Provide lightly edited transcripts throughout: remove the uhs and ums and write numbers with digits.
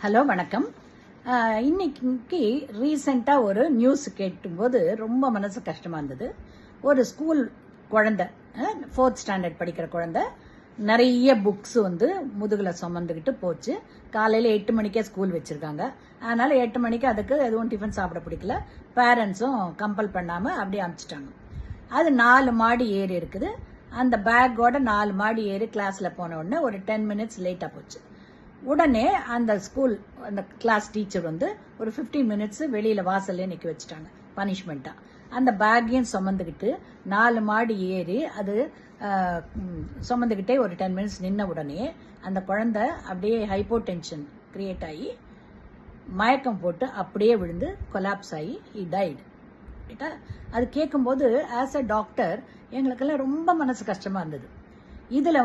Hello வணக்கம். இன்னைக்கு ரீசெண்டாக ஒரு நியூஸ் கேட்டும்போது ரொம்ப மனசு கஷ்டமாக இருந்தது. ஒரு ஸ்கூல் குழந்தை, 4th ஸ்டாண்டர்ட் படிக்கிற குழந்தை, நிறைய புக்ஸ் முதுகில் சுமந்துக்கிட்டு போச்சு. காலையில் 8 மணிக்கே ஸ்கூல் வச்சுருக்காங்க. அதனால் 8 மணிக்கு அதுக்கு எதுவும் டிஃபன் சாப்பிட பிடிக்கல. பேரண்ட்ஸும் கம்பல் பண்ணாமல் அப்படியே அனுப்பிச்சிட்டாங்க. அது 4 மாடி ஏறி இருக்குது. அந்த பேக்கோட 4 மாடி ஏறி கிளாஸில் போன உடனே ஒரு 10 மினிட்ஸ் லேட்டாக போச்சு. உடனே அந்த ஸ்கூல் அந்த கிளாஸ் டீச்சர் ஒரு 15 மினிட்ஸ் வெளியில வாசல்ல நிக்க வச்சுட்டாங்க பனிஷ்மெண்டா. அந்த பேக்கையும் சுமந்துக்கிட்டு 4 மாடி ஏறி அது சுமந்துக்கிட்டே ஒரு 10 மினிட்ஸ் நின்ன உடனே அந்த குழந்தை அப்படியே ஹைப்போடென்ஷன் கிரியேட் ஆகி மயக்கம் போட்டு அப்படியே விழுந்து கொலாப்ஸ் ஆகி ஹி டைட். அது கேட்கும்போது ஆஸ் அ டாக்டர் எங்களுக்கெல்லாம் ரொம்ப மனசு கஷ்டமா இருந்தது. இதுல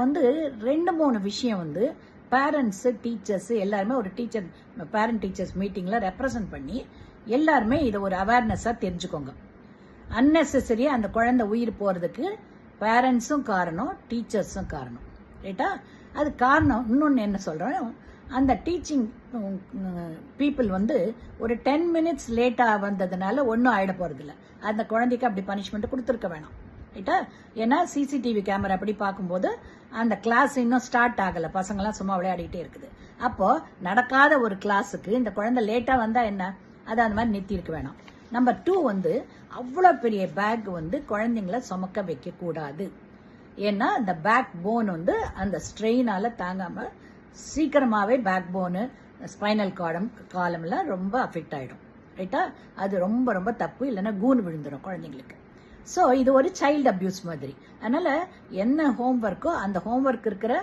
2-3 விஷயம் பேரண்ட்ஸ், டீச்சர்ஸ் எல்லாருமே ஒரு பேரண்ட் டீச்சர்ஸ் மீட்டிங்ல ரெப்ரசன்ட் பண்ணி எல்லாருமே இதை ஒரு அவேர்னஸா தெரிஞ்சுக்கோங்க. அன்னெசரியா அந்த குழந்தை உயிர் போறதுக்கு பேரண்ட்ஸும் காரணம், டீச்சர்ஸும் காரணம். ரைட்டா? அது காரணம். இன்னொன்னு என்ன சொல்றேன், அந்த டீச்சிங் பீப்புள் ஒரு 10 மினிட்ஸ் லேட்டா வந்ததுனால ஒன்னும் ஆயிட போறது இல்லை. அந்த குழந்தைக்கு அப்படி பனிஷ்மெண்ட் கொடுத்துருக்க வேணாம். ரைட்டா? ஏன்னா சிசிடிவி கேமரா அப்படி பார்க்கும்போது அந்த கிளாஸ் இன்னும் ஸ்டார்ட் ஆகல, பசங்களாம் சும்மா விளையாடிட்டே இருக்குது. அப்போ நடக்காத ஒரு கிளாஸுக்கு இந்த குழந்தை லேட்டா வந்தா என்ன, அது அந்த மாதிரி நிறுத்தி இருக்க வேணாம். நம்பர் 2 அவ்வளவு பெரிய பேக் குழந்தைங்களை சுமக்க வைக்க கூடாது. ஏன்னா இந்த பேக் போன் அந்த ஸ்ட்ரெயினால தாங்காம சீக்கிரமாவே பேக் போனு, ஸ்பைனல் காலம்லாம் ரொம்ப அஃபெக்ட் ஆயிடும். ரைட்டா? அது ரொம்ப ரொம்ப தப்பு. இல்லைன்னா கூன் விழுந்துடும் குழந்தைங்களுக்கு. ஸோ இது ஒரு சைல்டு அபியூஸ் மாதிரி. அதனால என்ன ஹோம்ஒர்க்கோ அந்த ஹோம்ஒர்க் இருக்கிற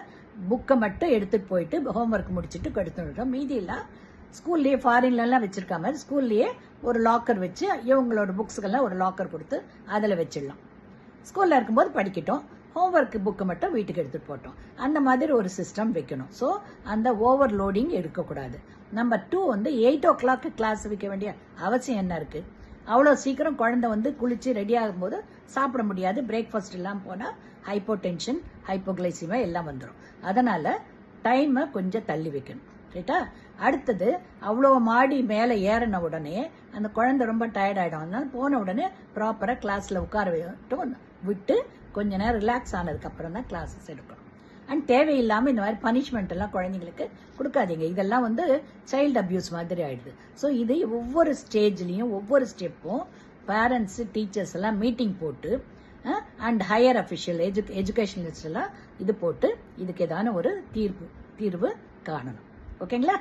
புக்கை மட்டும் எடுத்துட்டு போயிட்டு ஹோம்ஒர்க் முடிச்சுட்டு எடுத்துட்டோம். மீதி எல்லாம் ஸ்கூல்லயே ஃபாரின்லாம் வச்சிருக்க மாதிரி ஸ்கூல்லயே ஒரு லாக்கர் வச்சு இவங்களோட புக்ஸுக்கெல்லாம் ஒரு லாக்கர் கொடுத்து அதில் வச்சிடலாம். ஸ்கூல்ல இருக்கும்போது படிக்கட்டும், ஹோம்ஒர்க் புக்கு மட்டும் வீட்டுக்கு எடுத்துட்டு போட்டோம். அந்த மாதிரி ஒரு சிஸ்டம் வைக்கணும். ஸோ அந்த ஓவர்லோடிங் எடுக்கக்கூடாது. நம்பர் 2 8 o'clock கிளாஸ் வைக்க வேண்டிய அவசியம் என்ன இருக்கு? அவ்வளோ சீக்கிரம் குழந்தை குளிச்சு ரெடி ஆகும்போது சாப்பிட முடியாது. பிரேக்ஃபாஸ்ட் எல்லாம் போனால் ஹைப்போடென்ஷன், ஹைப்போகிளைசிமா எல்லாம் வந்துடும். அதனால டைமை கொஞ்சம் தள்ளி வைக்கணும். ரைட்டா? அடுத்தது, அவ்வளோ மாடி மேலே ஏறின உடனே அந்த குழந்தை ரொம்ப டயர்ட் ஆகிடும். அதனால போன உடனே ப்ராப்பராக கிளாஸில் உட்கார விட்டு கொஞ்ச நேரம் ரிலாக்ஸ் ஆனதுக்கு அப்புறம் தான் கிளாஸஸ் எடுக்கணும். அண்ட் தேவையில்லாமல் இந்த மாதிரி பனிஷ்மெண்ட் எல்லாம் குழந்தைங்களுக்கு கொடுக்காதீங்க. இதெல்லாம் சைல்டு அபியூஸ் மாதிரி ஆயிடுது. ஸோ இது ஒவ்வொரு ஸ்டேஜ்லையும் ஒவ்வொரு ஸ்டெப்பும் பேரண்ட்ஸ், டீச்சர்ஸ் எல்லாம் மீட்டிங் போட்டு அண்ட் ஹையர் அஃபிஷியல் எஜுகேஷனலிஸ்ட் எல்லாம் இது போட்டு இதுக்கு ஏதான ஒரு தீர்வு காணணும். ஓகேங்களா?